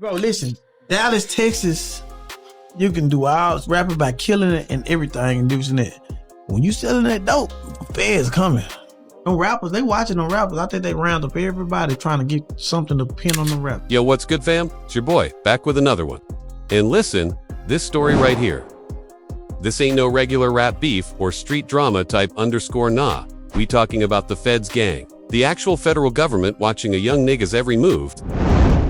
Bro, listen, Dallas, Texas, you can do all rapping by killing it and everything and using it. When you selling that dope, feds coming. Them rappers, they watching them rappers. I think they round up everybody trying to get something to pin on the rap. Yo, what's good, fam? It's your boy, back with another one. And listen, this story right here. This ain't no regular rap beef or street drama type _nah. We talking about the feds gang. The actual federal government watching a young nigga's every move,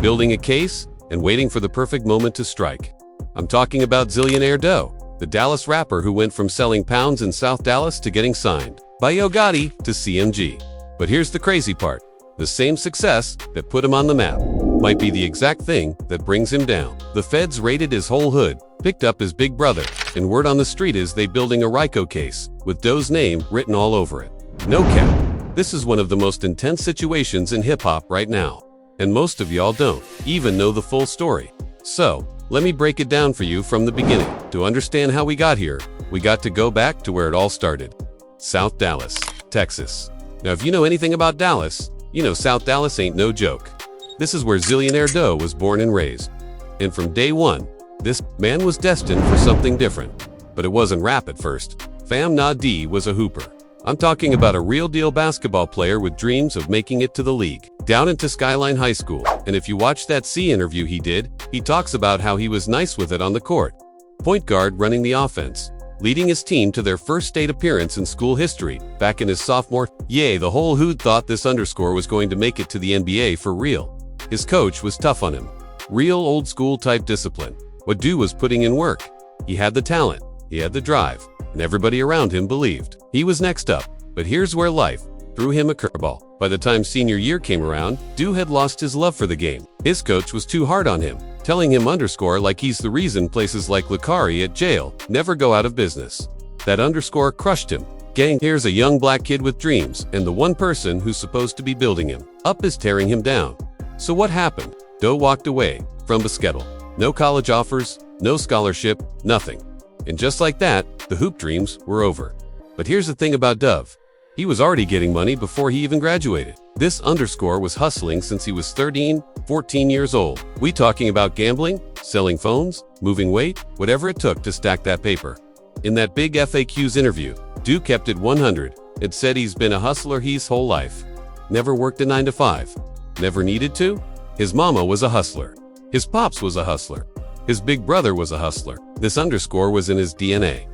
building a case, and waiting for the perfect moment to strike. I'm talking about Zillioanire Doe, the Dallas rapper who went from selling pounds in South Dallas to getting signed by Yo Gotti to CMG. But here's the crazy part. The same success that put him on the map might be the exact thing that brings him down. The feds raided his whole hood, picked up his big brother, and word on the street is they building a RICO case with Doe's name written all over it. No cap. This is one of the most intense situations in hip-hop right now. And most of y'all don't even know the full story. So, let me break it down for you from the beginning. To understand how we got here, we got to go back to where it all started. South Dallas, Texas. Now, if you know anything about Dallas, you know South Dallas ain't no joke. This is where Zillioanire Doe was born and raised. And from day one, this man was destined for something different. But it wasn't rap at first. Fam Nah D was a hooper. I'm talking about a real-deal basketball player with dreams of making it to the league, down into Skyline High School. And if you watch that C interview he did, he talks about how he was nice with it on the court. Point guard running the offense, leading his team to their first state appearance in school history, back in his sophomore. The whole hood thought this underscore was going to make it to the NBA for real. His coach was tough on him. Real old-school type discipline. What Doe was putting in work. He had the talent, he had the drive, and everybody around him believed he was next up. But here's where life threw him a curveball. By the time senior year came around, Doe had lost his love for the game. His coach was too hard on him, telling him underscore like he's the reason places like Lucari at jail never go out of business. That underscore crushed him. Gang, here's a young black kid with dreams, and the one person who's supposed to be building him up is tearing him down. So what happened? Doe walked away from Basketball. No college offers, no scholarship, nothing. And just like that, the hoop dreams were over. But here's the thing about Dove. He was already getting money before he even graduated. This underscore was hustling since he was 13, 14 years old. We talking about gambling, selling phones, moving weight, whatever it took to stack that paper. In that big FAQs interview, Doe kept it 100 and said he's been a hustler his whole life. Never worked a 9 to 5. Never needed to. His mama was a hustler. His pops was a hustler. His big brother was a hustler. This underscore was in his DNA.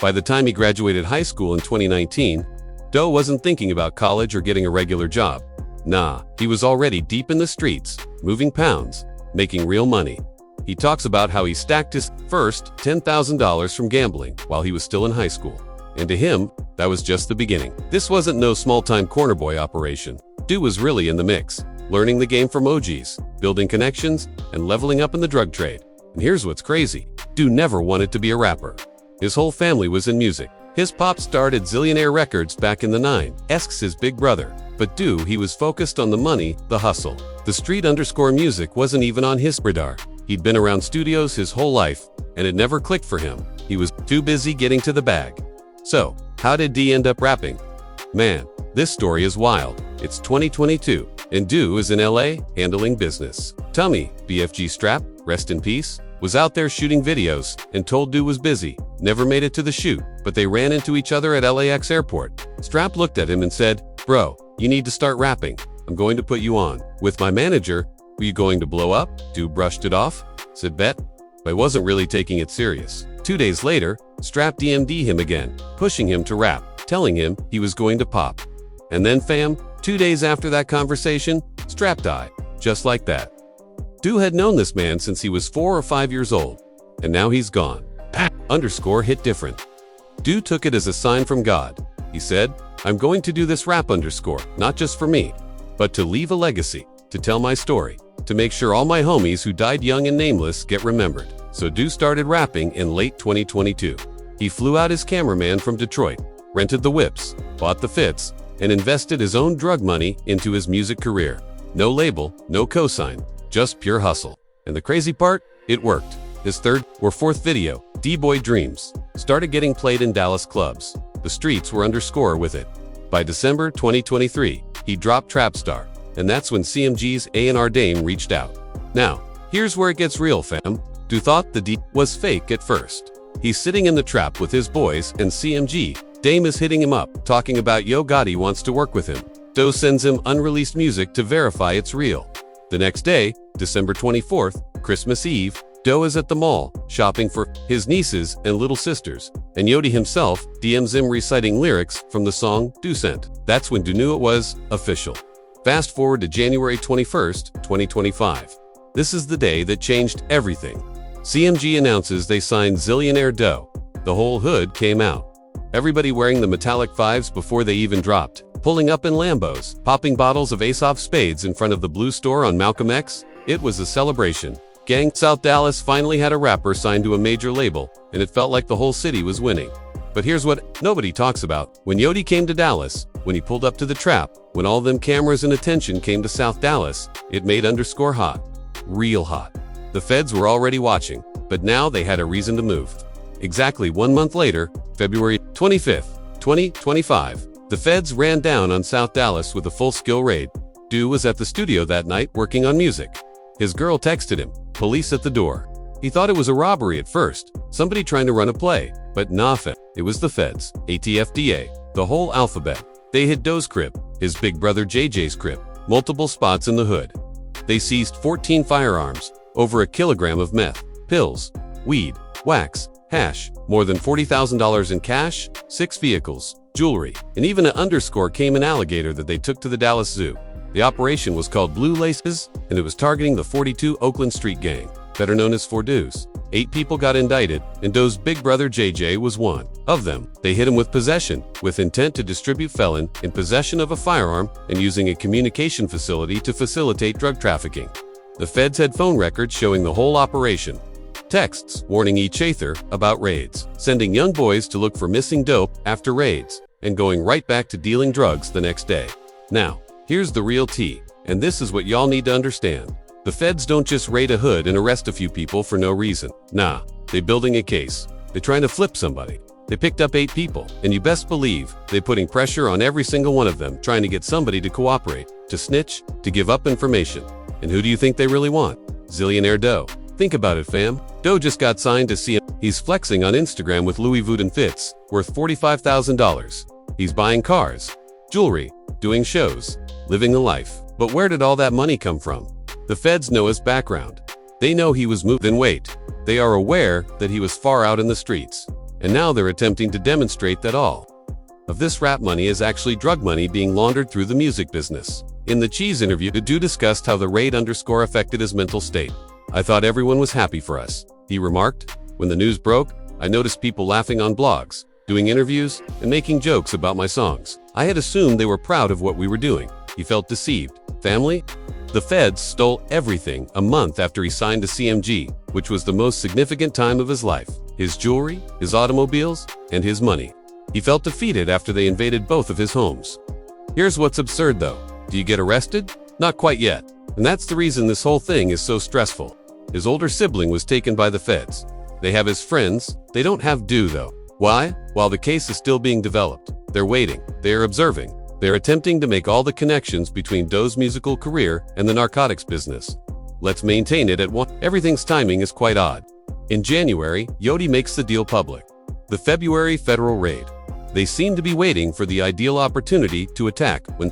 By the time he graduated high school in 2019, Doe wasn't thinking about college or getting a regular job. Nah, he was already deep in the streets, moving pounds, making real money. He talks about how he stacked his first $10,000 from gambling while he was still in high school. And to him, that was just the beginning. This wasn't no small-time corner boy operation. Doe was really in the mix, learning the game from OGs, building connections, and leveling up in the drug trade. And here's what's crazy. Doe never wanted to be a rapper. His whole family was in music. His pop started Zillionaire Records back in the 90s, his big brother. But Doe, he was focused on the money, the hustle. The street underscore music wasn't even on his radar. He'd been around studios his whole life, and it never clicked for him. He was too busy getting to the bag. So, how did D end up rapping? Man, this story is wild. It's 2022, and Doe is in LA handling business. Tummy, BFG Strap, rest in peace, was out there shooting videos and told Doe was busy. Never made it to the shoot, but they ran into each other at LAX airport. Strap looked at him and said, "Bro, you need to start rapping. I'm going to put you on with my manager. Were you going to blow up?" Doe brushed it off, said bet, but wasn't really taking it serious. 2 days later, Strap DM'd him again, pushing him to rap, telling him he was going to pop. And then fam, 2 days after that conversation, Strap died, just like that. Doe had known this man since he was 4 or 5 years old, and now he's gone. Underscore hit different. Doe took it as a sign from God. He said, "I'm going to do this rap underscore, not just for me, but to leave a legacy, to tell my story, to make sure all my homies who died young and nameless get remembered." So Doe started rapping in late 2022. He flew out his cameraman from Detroit, rented the whips, bought the fits, and invested his own drug money into his music career. No label, no cosign, just pure hustle. And the crazy part, it worked. His third or fourth video, D-Boy Dreams, started getting played in Dallas clubs. The streets were underscore with it. By December 2023, he dropped Trap Star, and that's when CMG's A&R Dame reached out. Now, Here's where it gets real, fam. Doe thought the deal was fake at first. He's sitting in the trap with his boys and CMG. Dame is hitting him up, talking about Yo Gotti wants to work with him. Doe sends him unreleased music to verify it's real. The next day, December 24th, Christmas Eve, Doe is at the mall, shopping for his nieces and little sisters, and Yodi himself DMs him reciting lyrics from the song Doe Sent. That's when Doe knew it was official. Fast forward to January 21st, 2025. This is the day that changed everything. CMG announces they signed Zillionaire Doe. The whole hood came out. Everybody wearing the metallic fives before they even dropped, pulling up in Lambos, popping bottles of Ace of Spades in front of the Blue Store on Malcolm X. It was a celebration. Gang, South Dallas finally had a rapper signed to a major label, and it felt like the whole city was winning. But here's what nobody talks about. When Yodi came to Dallas, when he pulled up to the trap, when all them cameras and attention came to South Dallas, it made underscore hot. Real hot. The feds were already watching, but now they had a reason to move. Exactly 1 month later, February 25th, 2025, the feds ran down on South Dallas with a full-scale raid. Doe was at the studio that night working on music. His girl texted him, "Police at the door." He thought it was a robbery at first, somebody trying to run a play, but nah, it was the feds, ATFDA, the whole alphabet. They hit Doe's crib, his big brother JJ's crib, multiple spots in the hood. They seized 14 firearms, over 1 kilogram of meth, pills, weed, wax, hash, more than $40,000 in cash, 6 vehicles, jewelry, and even an underscore Cayman alligator that they took to the Dallas Zoo. The operation was called Blue Laces, and it was targeting the 42 Oakland Street Gang, better known as 4 Does. 8 people got indicted, and Doe's big brother JJ was one of them. They hit him with possession, with intent to distribute felon in possession of a firearm and using a communication facility to facilitate drug trafficking. The feds had phone records showing the whole operation. Texts warning each other about raids, sending young boys to look for missing dope after raids, and going right back to dealing drugs the next day. Now, here's the real tea, and this is what y'all need to understand. The feds don't just raid a hood and arrest a few people for no reason. Nah, they building a case. They trying to flip somebody. They picked up 8 people, and you best believe they putting pressure on every single one of them, trying to get somebody to cooperate, to snitch, to give up information. And who do you think they really want? Zillionaire Doe. Think about it, fam. Doe just got signed to CM. He's flexing on Instagram with Louis Vuitton fits, worth $45,000. He's buying cars, jewelry, doing shows, living a life. But where did all that money come from? The feds know his background. They know he was moved. Then wait, they are aware that he was far out in the streets. And now they're attempting to demonstrate that all of this rap money is actually drug money being laundered through the music business. In the Cheese interview, Doe discussed how the raid underscore affected his mental state. "I thought everyone was happy for us," he remarked. "When the news broke, I noticed people laughing on blogs, doing interviews, and making jokes about my songs. I had assumed they were proud of what we were doing." He felt deceived. Family? The feds stole everything a month after he signed to CMG, which was the most significant time of his life. His jewelry, his automobiles, and his money. He felt defeated after they invaded both of his homes. Here's what's absurd though. Do you get arrested? Not quite yet. And that's the reason this whole thing is so stressful. His older sibling was taken by the feds. They have his friends. They don't have Doe though. Why? While the case is still being developed. They're waiting. They're observing. They're attempting to make all the connections between Doe's musical career and the narcotics business. Let's maintain it at one. Everything's timing is quite odd. In January, Yodi makes the deal public. The February federal raid. They seem to be waiting for the ideal opportunity to attack when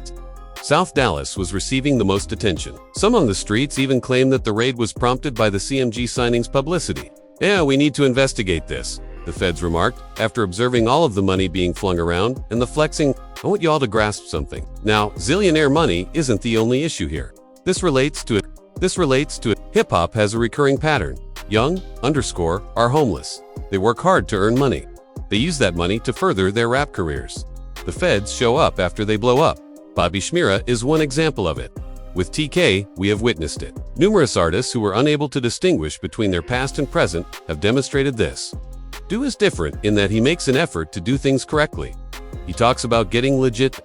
South Dallas was receiving the most attention. Some on the streets even claim that the raid was prompted by the CMG signings publicity. "Yeah, we need to investigate this," the feds remarked, after observing all of the money being flung around and the flexing. I want y'all to grasp something. Now, zillionaire money isn't the only issue here. This relates to it. Hip-hop has a recurring pattern. Young underscore are homeless. They work hard to earn money. They use that money to further their rap careers. The feds show up after they blow up. Bobby Schmira is one example of it. With TK, we have witnessed it. Numerous artists who were unable to distinguish between their past and present have demonstrated this. Doe is different in that he makes an effort to do things correctly. He talks about getting legit,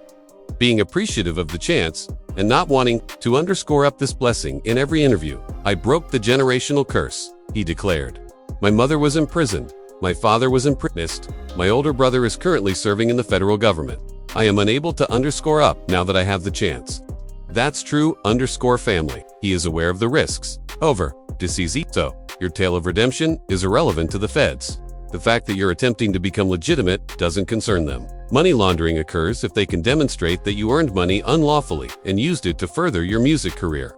being appreciative of the chance, and not wanting to underscore up this blessing in every interview. "I broke the generational curse," he declared. "My mother was imprisoned. My father was imprisoned. My older brother is currently serving in the federal government. I am unable to underscore up now that I have the chance." That's true underscore family. He is aware of the risks. However, deceizi. So, your tale of redemption is irrelevant to the feds. The fact that you're attempting to become legitimate doesn't concern them. Money laundering occurs if they can demonstrate that you earned money unlawfully and used it to further your music career.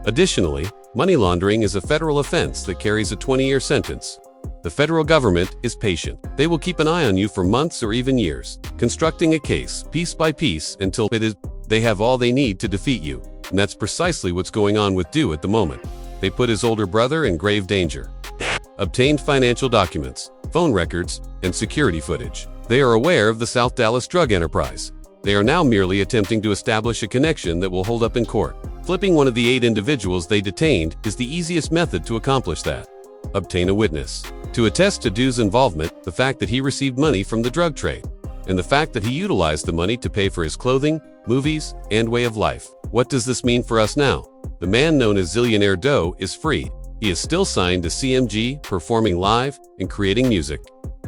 Additionally, money laundering is a federal offense that carries a 20-year sentence. The federal government is patient. They will keep an eye on you for months or even years, constructing a case piece by piece until they have all they need to defeat you. And that's precisely what's going on with Doe at the moment. They put his older brother in grave danger. Obtained financial documents, phone records, and security footage. They are aware of the South Dallas drug enterprise. They are now merely attempting to establish a connection that will hold up in court. Flipping one of the 8 individuals they detained is the easiest method to accomplish that. Obtain a witness to attest to Doe's involvement, the fact that he received money from the drug trade, and the fact that he utilized the money to pay for his clothing, movies, and way of life. What does this mean for us now? The man known as Zillionaire Doe is free. He is still signed to CMG, performing live and creating music.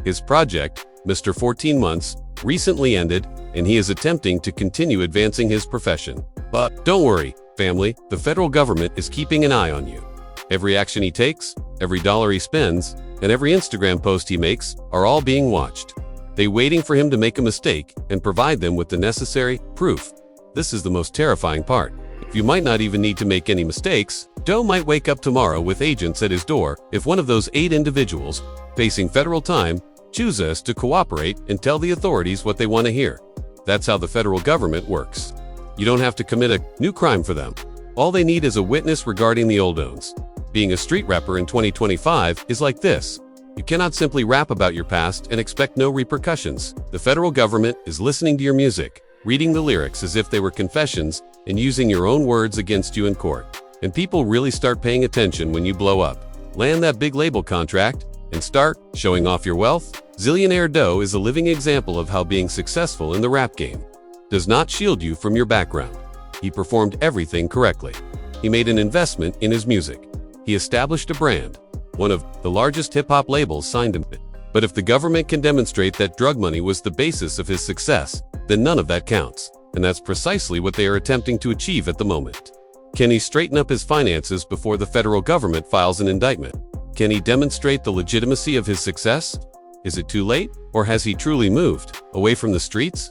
His project, Mr. 14 Months, recently ended, and he is attempting to continue advancing his profession. But don't worry, family, the federal government is keeping an eye on you. Every action he takes, every dollar he spends, and every Instagram post he makes are all being watched. They waiting for him to make a mistake and provide them with the necessary proof. This is the most terrifying part. You might not even need to make any mistakes. Doe might wake up tomorrow with agents at his door if one of those 8 individuals facing federal time chooses to cooperate and tell the authorities what they want to hear. That's how the federal government works. You don't have to commit a new crime for them. All they need is a witness regarding the old owns. Being a street rapper in 2025 is like this. You cannot simply rap about your past and expect no repercussions. The federal government is listening to your music, reading the lyrics as if they were confessions, and using your own words against you in court. And people really start paying attention when you blow up, land that big label contract, and start showing off your wealth. Zillionaire Doe is a living example of how being successful in the rap game does not shield you from your background. He performed everything correctly. He made an investment in his music. He established a brand. One of the largest hip-hop labels signed him. But if the government can demonstrate that drug money was the basis of his success, then none of that counts. And that's precisely what they are attempting to achieve at the moment. Can he straighten up his finances before the federal government files an indictment? Can he demonstrate the legitimacy of his success? Is it too late? Or has he truly moved away from the streets?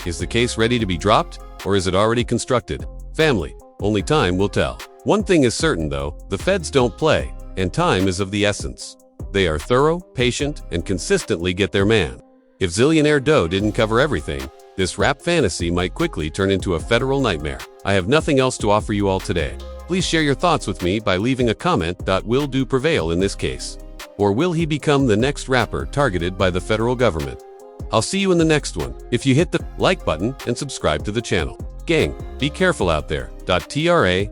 Is the case ready to be dropped? Or is it already constructed? Family, only time will tell. One thing is certain though, the feds don't play, and time is of the essence. They are thorough, patient, and consistently get their man. If Zillionaire Doe didn't cover everything, this rap fantasy might quickly turn into a federal nightmare. I have nothing else to offer you all today. Please share your thoughts with me by leaving a comment. Will Doe prevail in this case? Or will he become the next rapper targeted by the federal government? I'll see you in the next one. If you hit the like button and subscribe to the channel. Gang, be careful out there. TRANQUILLY